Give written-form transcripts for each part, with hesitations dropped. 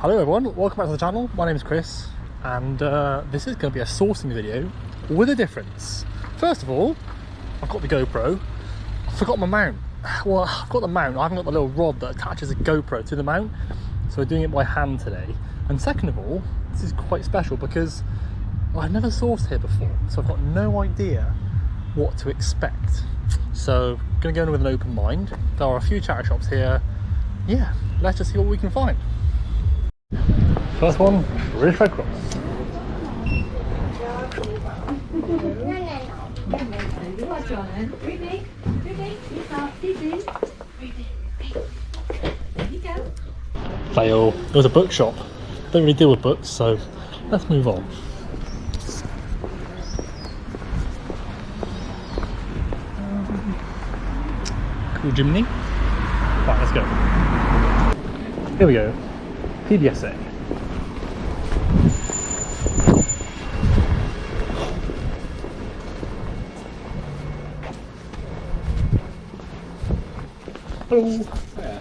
Hello everyone, welcome back to the channel. My name is Chris and this is going to be a sourcing video with a difference. First of all, I've got the GoPro. I forgot my mount. Well, I've got the mount, I haven't got the little rod that attaches a GoPro to the mount, so we're doing it by hand today. And second of all, this is quite special because I've never sourced here before, so I've got no idea what to expect. So I'm going to go in with an open mind. There are a few charity shops here. Yeah, let's just see what we can find. First one, British Red Cross. Fail. It was a bookshop. Don't really deal with books, so let's move on. Cool Jimny. Right, let's go. Here we go. PDSA. Hello. Yeah.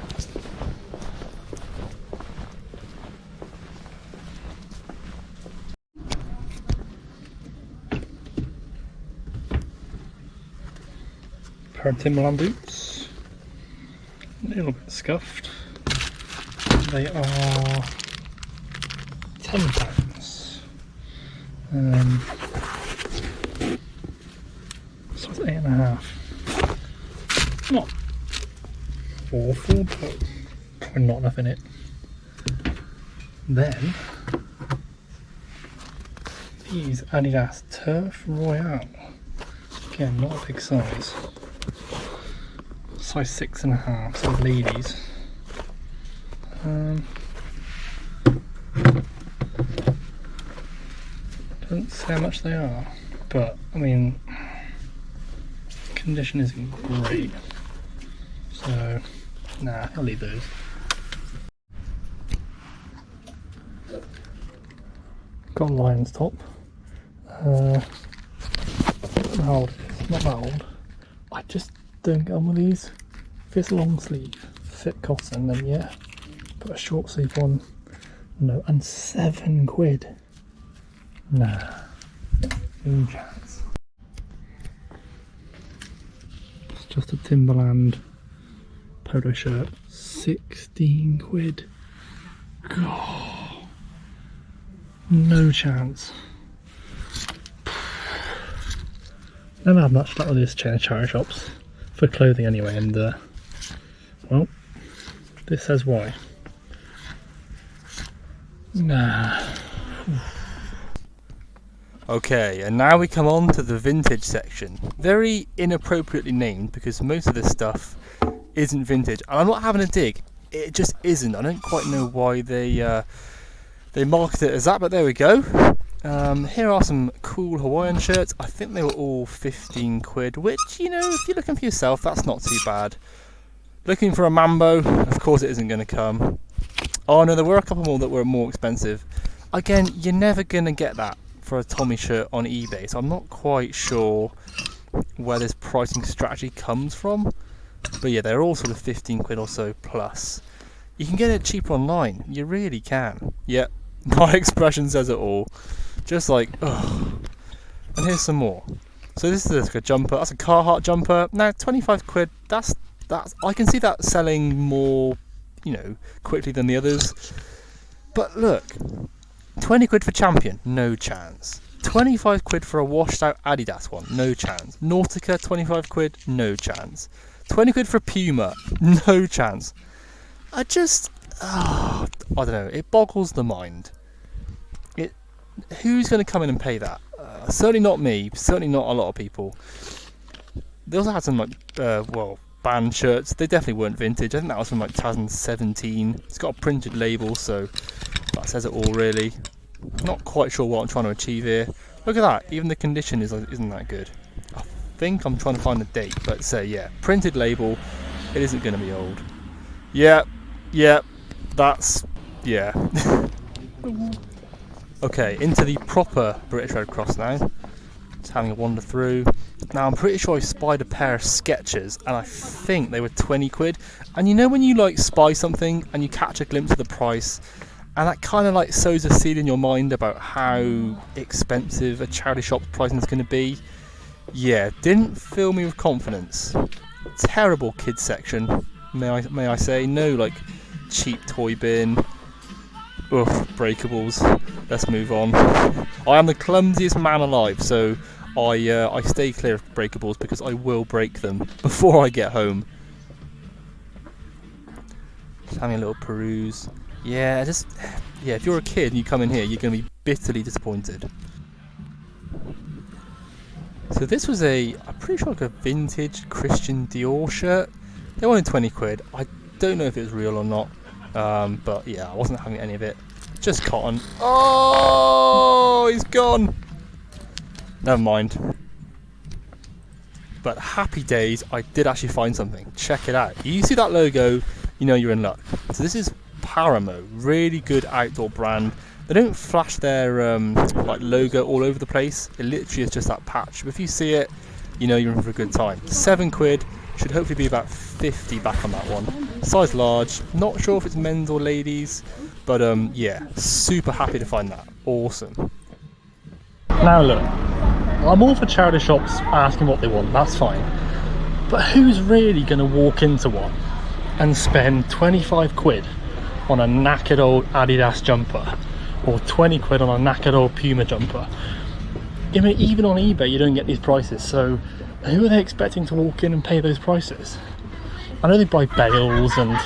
Pair of Timberland boots. A little bit scuffed. They are £10. Size 8.5. Not awful, but probably not enough in it. Then these Adidas Turf Royale. Again, not a big size. Size 6.5, so ladies. Doesn't say how much they are, but I mean, condition isn't great, so nah, I'll leave those. Got a Lion's top. How old it is? Not that old. I just don't get on with these. If it's a long sleeve, thick cotton, then yeah. Put a short sleeve on. No, and £7. Nah, no chance. It's just a Timberland polo shirt. £16. God, no chance. Never had much luck with this chain of charity shops for clothing anyway, and well, this says why. Nah. Okay, and now we come on to the vintage section. Very inappropriately named because most of this stuff isn't vintage, and I'm not having a dig. It just isn't. I don't quite know why they market it as that, but there we go. Here are some cool Hawaiian shirts. I think they were all £15, which, you know, if you're looking for yourself, that's not too bad. Looking for a Mambo, of course it isn't going to come. Oh no, there were a couple more that were more expensive. Again, you're never going to get that for a Tommy shirt on eBay, so I'm not quite sure where this pricing strategy comes from. But yeah, they're all sort of £15 or so plus. You can get it cheaper online, you really can. Yep, my expression says it all. Just like, ugh. And here's some more. So this is like a jumper, that's a Carhartt jumper. Now, £25, that's I can see that selling more, you know, quickly than the others. But look, £20 for Champion, no chance. £25 for a washed out Adidas one, no chance. Nautica, £25, no chance. £20 for Puma, no chance. I don't know, it boggles the mind. Who's going to come in and pay that? Certainly not me, certainly not a lot of people. They also had some like, band shirts. They definitely weren't vintage. I think that was from like 2017. It's got a printed label, so that says it all really. Not quite sure what I'm trying to achieve here. Look at that, even the condition isn't that good. I think I'm trying to find the date, but say yeah, printed label, it isn't going to be old. Yeah, that's, yeah. Okay, into the proper British Red Cross now. Just having a wander through. Now I'm pretty sure I spied a pair of Skechers and I think they were £20. And you know when you like spy something and you catch a glimpse of the price And that kind of like sows a seed in your mind about how expensive a charity shop pricing is going to be. Yeah, didn't fill me with confidence. Terrible kids section, may I say. No like cheap toy bin. Ugh, breakables. Let's move on. I am the clumsiest man alive, so I stay clear of breakables because I will break them before I get home. Just having a little peruse. Yeah, if you're a kid and you come in here, you're going to be bitterly disappointed. So this was I'm pretty sure like a vintage Christian Dior shirt. They wanted 20 quid. I don't know if it was real or not, but yeah, I wasn't having any of it. Just cotton. Oh, he's gone. Never mind. But happy days, I did actually find something. Check it out. You see that logo, you know you're in luck. So this is Paramo, really good outdoor brand. They don't flash their like logo all over the place. It literally is just that patch. But if you see it, you know you're in for a good time. 7 quid, should hopefully be about 50 back on that one. Size large, not sure if it's men's or ladies, but yeah, super happy to find that. Awesome. Now look, I'm all for charity shops asking what they want, that's fine. But who's really going to walk into one and spend 25 quid on a knackered old Adidas jumper, or 20 quid on a knackered old Puma jumper? I mean, even on eBay you don't get these prices, so who are they expecting to walk in and pay those prices? I know they buy bales and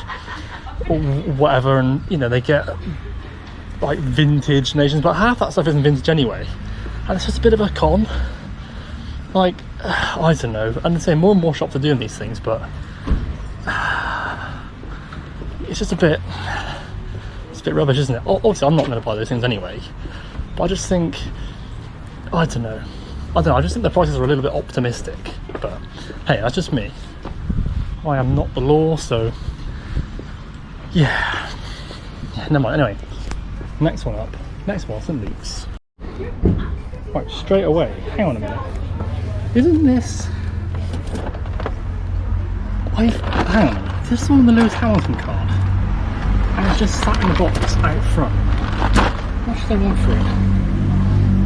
whatever, and you know they get like vintage nations, but half that stuff isn't vintage anyway, and it's just a bit of a con. Like, I don't know, and I say more and more shops are doing these things, but it's just a bit rubbish, isn't it? Obviously I'm not going to buy those things anyway, but I just think, I don't know, I just think the prices are a little bit optimistic. But hey, that's just me. I am not the law, so yeah, never mind. Anyway, next one up. Next one, St. Luke's. Right, straight away, hang on a minute. Isn't this... hang on a minute. Is this one of the Lewis Hamilton card? And it's just sat in the box out front. How much do they want for it?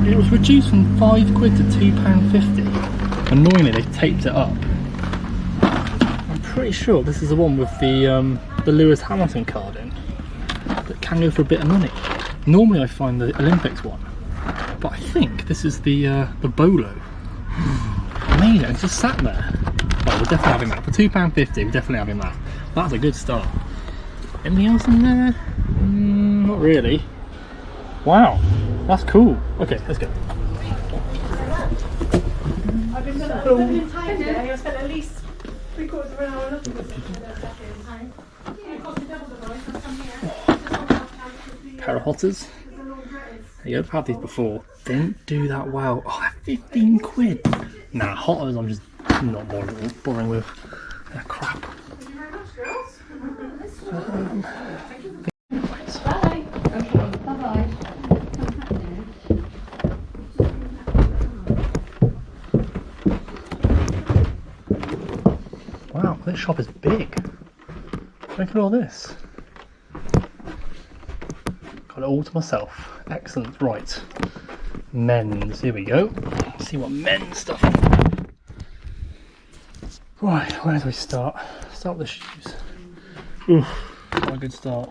It was reduced from 5 quid to £2.50. Annoyingly, they taped it up. I'm pretty sure this is the one with the Lewis Hamilton card in. That can go for a bit of money. Normally I find the Olympics one, but I think this is the Bolo. Amazing, it's just sat there. Well, we're definitely having that. For £2.50, we're definitely having that. That's a good start. Anything else in there? Not really. Wow, that's cool. Okay, let's go. I've been done the entire day. I spent at least 3/4 of an hour looking at it. Pair of hotters. I've had these before. Didn't do that well. Oh, 15 quid. Nah, hotters I'm just not boring with. They're crap. Thank you very much, girls. Bye. Okay, bye-bye. Wow, this shop is big. Look at all this. Got it all to myself. Excellent. Right. Men's. Here we go. Let's see what men's stuff is. Right, where do we start? Start with the shoes. Oof, not a good start.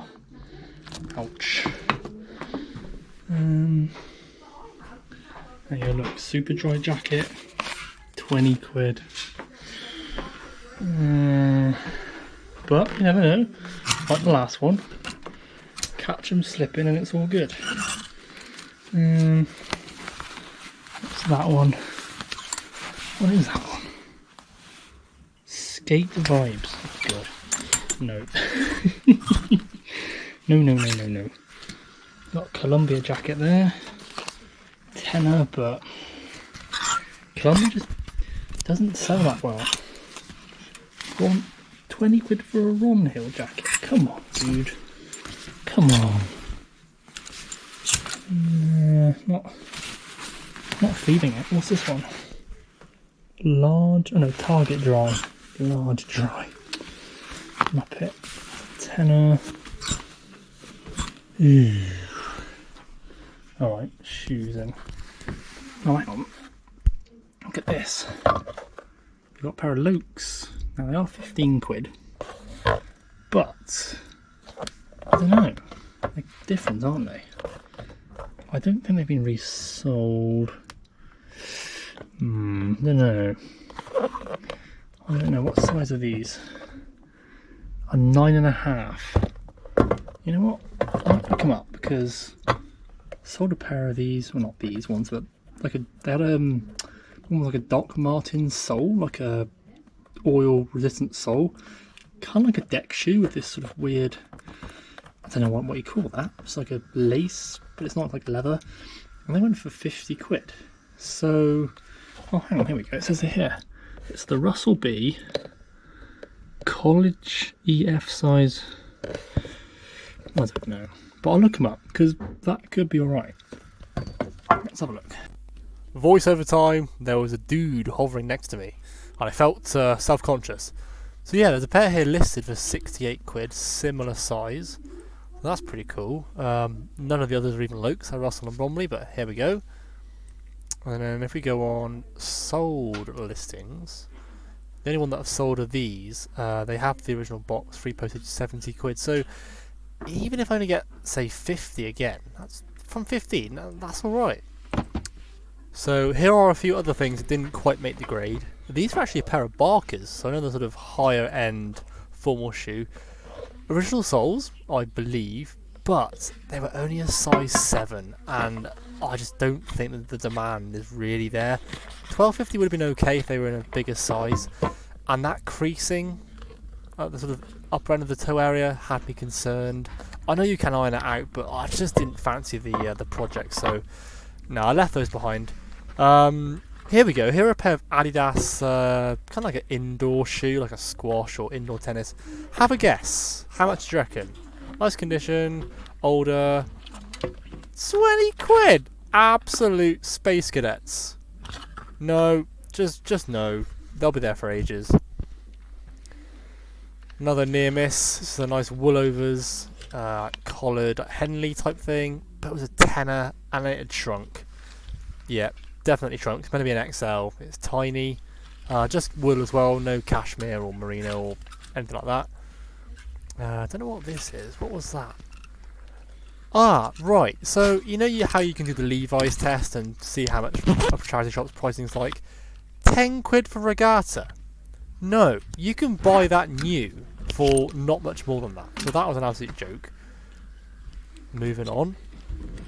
Ouch. There you go, look, super dry jacket. 20 quid. But you never know. Like the last one. Catch them slipping and it's all good. What's that one? What is that one? Skate Vibes. God. No. No. Got a Columbia jacket there. Tenner, but Columbia just doesn't sell that well. Want 20 quid for a Ron Hill jacket? Come on, dude. Come on. Not feeling it. What's this one? Large. Oh no, Target Dry. Large Dry. Muppet. Tenner. Alright, shoes then. Oh, hang on. Look at this. We've got a pair of Lokes. Now they are 15 quid, but I don't know. They're different, aren't they? I don't think they've been resold. I don't know. I don't know. What size are these? A 9.5. You know what? I might pick them up because I sold a pair of these. Well, not these ones, but like they had one was like a Doc Martens sole, like a oil resistant sole, kind of like a deck shoe with this sort of weird, I don't know what you call that. It's like a lace, but it's not like leather. And they went for 50 quid. So, oh, hang on, here we go. It says it here. It's the Russell B College EF size. I don't know, but I'll look them up because that could be alright. Let's have a look. Voiceover time. There was a dude hovering next to me and I felt self-conscious. So yeah, there's a pair here listed for 68 quid, similar size. That's pretty cool. None of the others are even Lokes, are Russell and Bromley, but here we go. And then if we go on sold listings, the only one that I've sold are these. They have the original box, free postage, 70 quid. So even if I only get, say, 50 again, that's from 15, that's alright. So here are a few other things that didn't quite make the grade. These are actually a pair of Barkers, so another sort of higher end formal shoe. Original soles, I believe, but they were only a size 7, and I just don't think that the demand is really there. 12.50 would have been okay if they were in a bigger size, and that creasing at the sort of upper end of the toe area had me concerned. I know you can iron it out, but I just didn't fancy the project, so no, I left those behind. Here we go. Here are a pair of Adidas, kind of like an indoor shoe, like a squash or indoor tennis. Have a guess. How much do you reckon? Nice condition, older. 20 quid. Absolute space cadets. No, just no. They'll be there for ages. Another near miss. This is a nice Woolovers, collared Henley type thing, but it was a tenner and it had shrunk. Yeah, definitely shrunk. It's meant to be an XL. It's tiny. Just wool as well. No cashmere or merino or anything like that. I don't know what this is. What was that? Ah, right. So you know how you can do the Levi's test and see how much a charity shop's pricing is like. 10 quid for Regatta. No, you can buy that new for not much more than that. So that was an absolute joke. Moving on.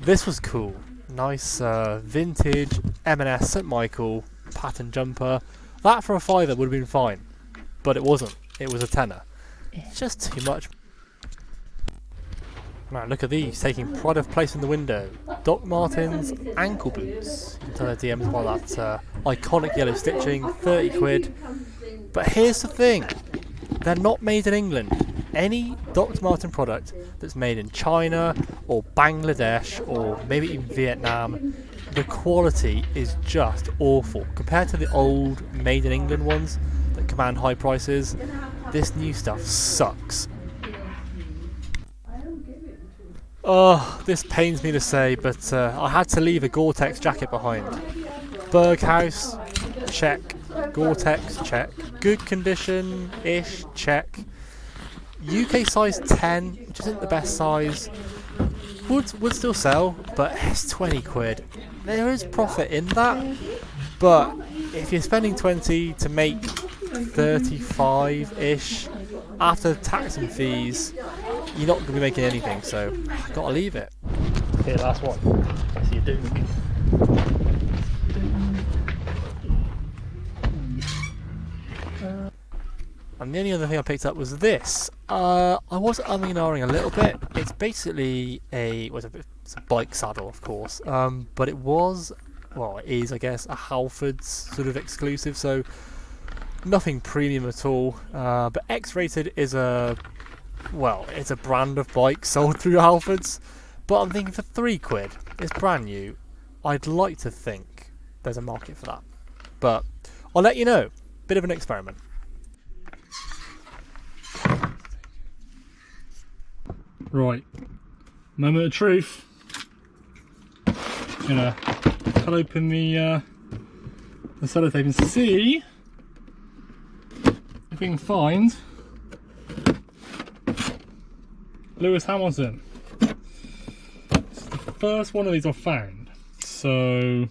This was cool. Nice vintage M&S St Michael pattern jumper. That for a £5 would have been fine, but it wasn't. It was a tenner. It's just too much. Man, look at these, taking pride of place in the window. Doc Martens ankle boots. You can tell their DMs by that iconic yellow stitching, 30 quid. But here's the thing, they're not made in England. Any Doc Marten product that's made in China or Bangladesh or maybe even Vietnam, the quality is just awful. Compared to the old made in England ones that command high prices, this new stuff sucks. Oh, this pains me to say, but I had to leave a Gore-Tex jacket behind. Berghaus, check. Gore-Tex, check. Good condition-ish, check. UK size 10, which isn't the best size, would still sell, but it's 20 quid. There is profit in that, but if you're spending 20 to make 35-ish, after tax and fees, you're not going to be making anything, so I've got to leave it. Here, last one. I see a Duke. And the only other thing I picked up was this. I was umming and ahhing a little bit. It's basically it's a bike saddle, of course, but it is, I guess, a Halfords sort of exclusive, so nothing premium at all. But X-Rated is it's a brand of bike sold through Halfords, but I'm thinking for 3 quid, it's brand new. I'd like to think there's a market for that, but I'll let you know. Bit of an experiment. Right, moment of truth. Gonna cut open the sellotape and see if we can find Lewis Hamilton. This is the first one of these I've found, so I'm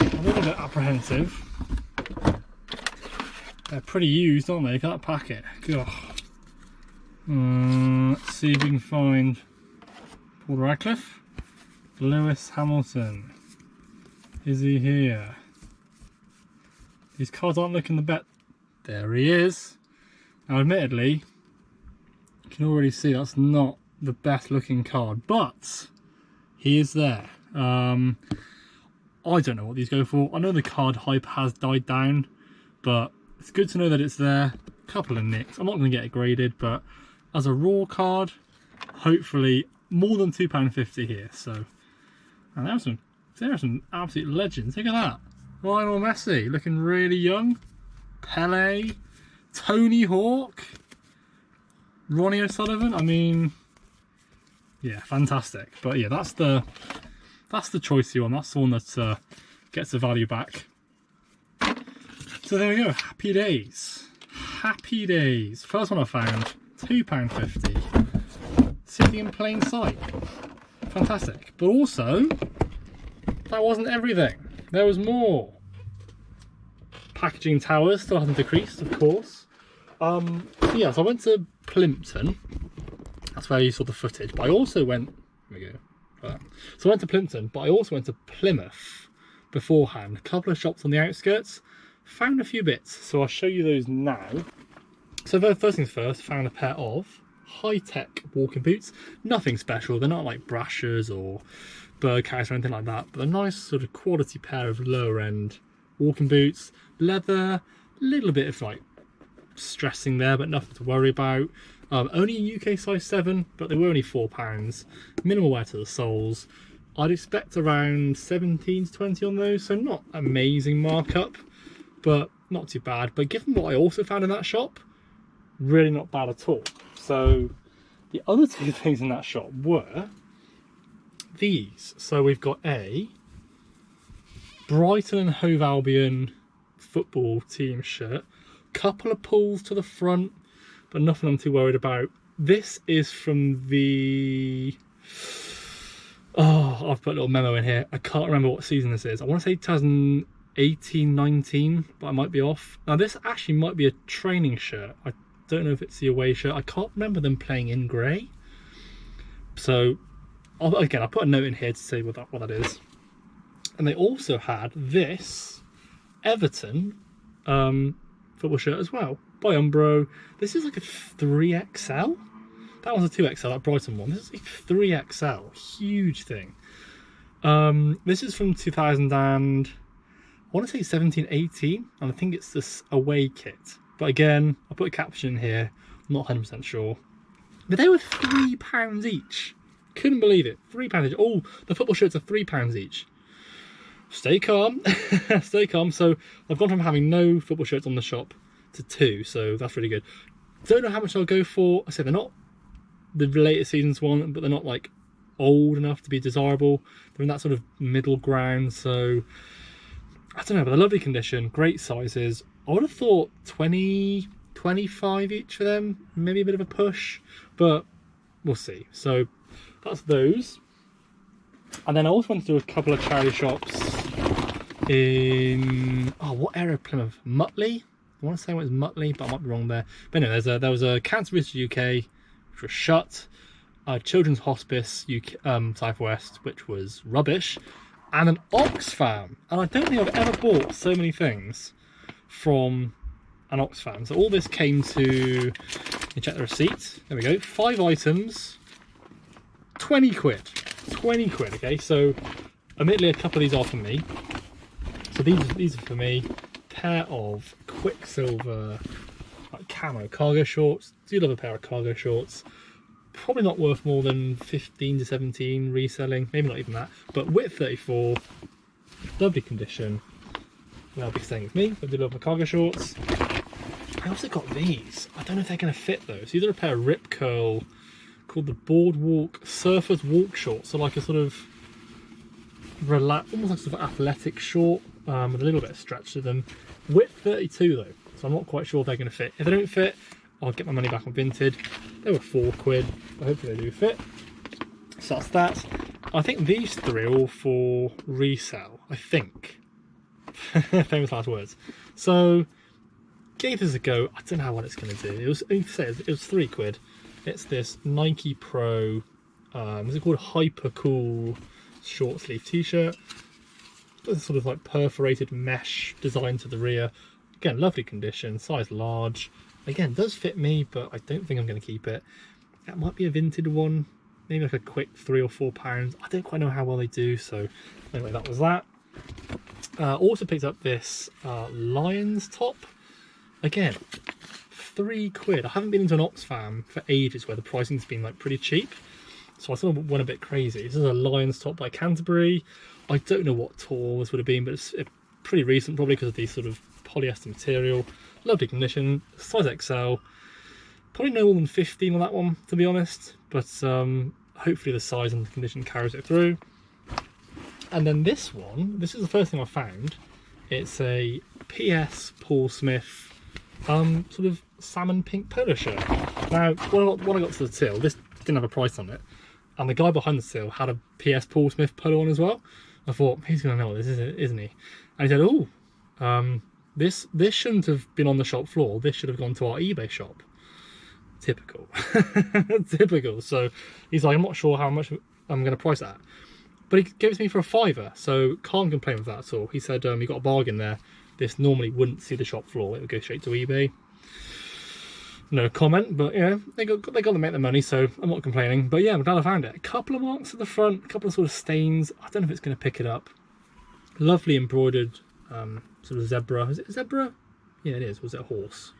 a little bit apprehensive. They're pretty used, aren't they? Look at that packet. God. Let's see if we can find Paul Radcliffe. Lewis Hamilton. Is he here? These cards aren't looking the best. There he is. Now admittedly, you can already see that's not the best looking card, but he is there. I don't know what these go for. I know the card hype has died down, but it's good to know that it's there. A couple of nicks. I'm not going to get it graded, but as a raw card, hopefully more than £2.50 here. So, and there are some absolute legends. Look at that. Lionel Messi looking really young. Pele, Tony Hawk, Ronnie O'Sullivan. I mean, yeah, fantastic. But yeah, that's the choicey one. That's the one that gets the value back. So there we go. Happy days. Happy days. First one I found, £2.50. Sitting in plain sight. Fantastic. But also, that wasn't everything. There was more. Packaging towers still hasn't decreased, of course. Yeah, so I went to Plympton. That's where you saw the footage. But I also went. There we go. So I went to Plympton, but I also went to Plymouth beforehand. A couple of shops on the outskirts. Found a few bits, so I'll show you those now. So first things first, found a pair of high-tech walking boots. Nothing special. They're not like Brashers or Birdcats or anything like that, but a nice sort of quality pair of lower-end walking boots. Leather, little bit of like stressing there, but nothing to worry about. Only a UK size 7, but they were only £4. Minimal wear to the soles. I'd expect around 17 to 20 on those, so not amazing markup, but not too bad. But given what I also found in that shop, really not bad at all. So the other two things in that shop were these. So we've got a Brighton and Hove Albion football team shirt, couple of pulls to the front, but nothing I'm too worried about. This is from the, I've put a little memo in here. I can't remember what season this is. I want to say 2018-19, but I might be off. Now this actually might be a training shirt. I don't know if it's the away shirt. I can't remember them playing in grey. So again, I'll put a note in here to say what that is. And they also had this Everton football shirt as well by Umbro. This is like a 3XL. That one's a 2XL, that Brighton one. This is a 3XL, huge thing. This is from 2000 and I want to say 17-18, and I think it's this away kit. But again, I'll put a caption in here. I'm not 100% sure. But they were £3 each. Couldn't believe it. £3 each. Oh, the football shirts are £3 each. Stay calm. Stay calm. So I've gone from having no football shirts on the shop to 2, so that's really good. Don't know how much I'll go for. I said they're not the latest season's one, but they're not like old enough to be desirable. They're in that sort of middle ground, so I don't know, but they're lovely condition, great sizes. I would have thought 20, 25 each for them, maybe a bit of a push, but we'll see. So that's those. And then I also went to a couple of charity shops in, what area of Plymouth? Mutley? I want to say it was Mutley, but I might be wrong there. But anyway, there was a Cancer Research UK, which was shut, Children's Hospice UK, Southwest, which was rubbish, and an Oxfam. And I don't think I've ever bought so many things from an Oxfam. So all this came to, you check the receipt, there we go, 5 items, 20 quid. 20 quid, okay? So admittedly a couple of these are for me. So these are for me. Pair of Quicksilver like camo cargo shorts. Do love a pair of cargo shorts. Probably not worth more than 15 to 17 reselling, maybe not even that. But width 34, lovely condition. They'll be staying with me. I do love my cargo shorts. I also got these. I don't know if they're going to fit though. So these are a pair of Rip Curl called the Boardwalk Surfers Walk Short. So like a sort of almost like sort of athletic short with a little bit of stretch to them. Width 32 though, so I'm not quite sure if they're going to fit. If they don't fit, I'll get my money back on Vinted. They were £4, but hopefully they do fit. So that's that. I think these 3 are all for resale, I think. Famous last words. So gave this a go. I don't know what it's going to do. It was £3. It's this Nike Pro, is it called Hyper Cool short sleeve t-shirt. This sort of like perforated mesh design to the rear. Again, lovely condition, size large. Again, does fit me, but I don't think I'm going to keep it. That might be a Vinted one, maybe like a quick £3 or £4. I don't quite know how well they do. So anyway, that was that. Also picked up this Lions top. Again, £3. I haven't been into an Oxfam for ages where the pricing's been like pretty cheap, so I sort of went a bit crazy. This is a Lions top by Canterbury. I don't know what tour this would have been, but it's pretty recent, probably because of the sort of polyester material. Lovely condition, size XL. Probably no more than 15 on that one, to be honest, but hopefully the size and the condition carries it through. And then this one, this is the first thing I found. It's a PS Paul Smith sort of salmon pink polo shirt. Now, when I got to the till, this didn't have a price on it, and the guy behind the till had a PS Paul Smith polo on as well. I thought, he's going to know what this is, isn't he? And he said, oh, this shouldn't have been on the shop floor. This should have gone to our eBay shop. Typical. Typical. So he's like, I'm not sure how much I'm going to price that. But he gave it to me for £5, so can't complain with that at all. He said he got a bargain there. This normally wouldn't see the shop floor. It would go straight to eBay. No comment, but yeah, they got to make the money, so I'm not complaining. But yeah, I'm glad I found it. A couple of marks at the front, a couple of sort of stains. I don't know if it's going to pick it up. Lovely embroidered sort of zebra. Is it a zebra? Yeah, it is. Was it a horse?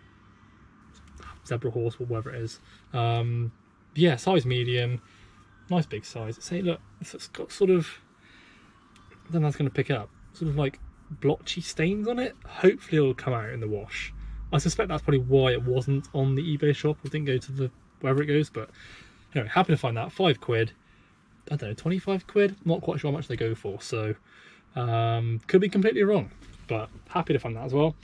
Zebra horse, or whatever it is. Yeah, size medium. Nice big size. Say, look, it's got sort of, I don't know how it's going to pick it up. Sort of like blotchy stains on it. Hopefully it'll come out in the wash. I suspect that's probably why it wasn't on the eBay shop. It didn't go to the wherever it goes, but anyway, happy to find that. £5. I don't know, £25. Not quite sure how much they go for, so could be completely wrong, but happy to find that as well.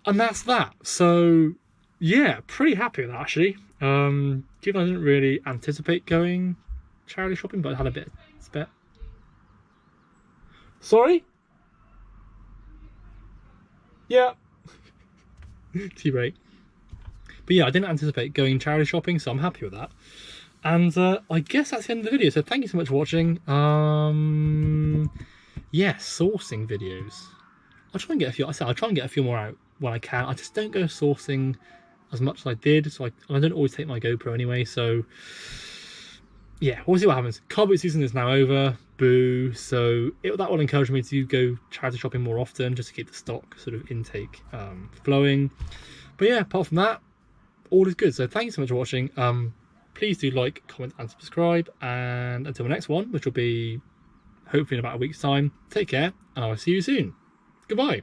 And that's that. So yeah, pretty happy with that actually. Given I didn't really anticipate going charity shopping, but I had a bit of spare. Sorry? Yeah. Tea break. But yeah, I didn't anticipate going charity shopping, so I'm happy with that. And I guess that's the end of the video. So thank you so much for watching. Yeah, sourcing videos. I'll try and get a few. I'll try and get a few more out when I can. I just don't go sourcing as much as I did, so I don't always take my GoPro anyway. So yeah, we'll see what happens. Car boot season is now over. Boo. So that will encourage me to go charity shopping more often, just to keep the stock sort of intake flowing. But yeah, apart from that, all is good. So thank you so much for watching. Please do like, comment and subscribe, and until the next one, which will be hopefully in about a week's time, take care and I will see you soon. Goodbye.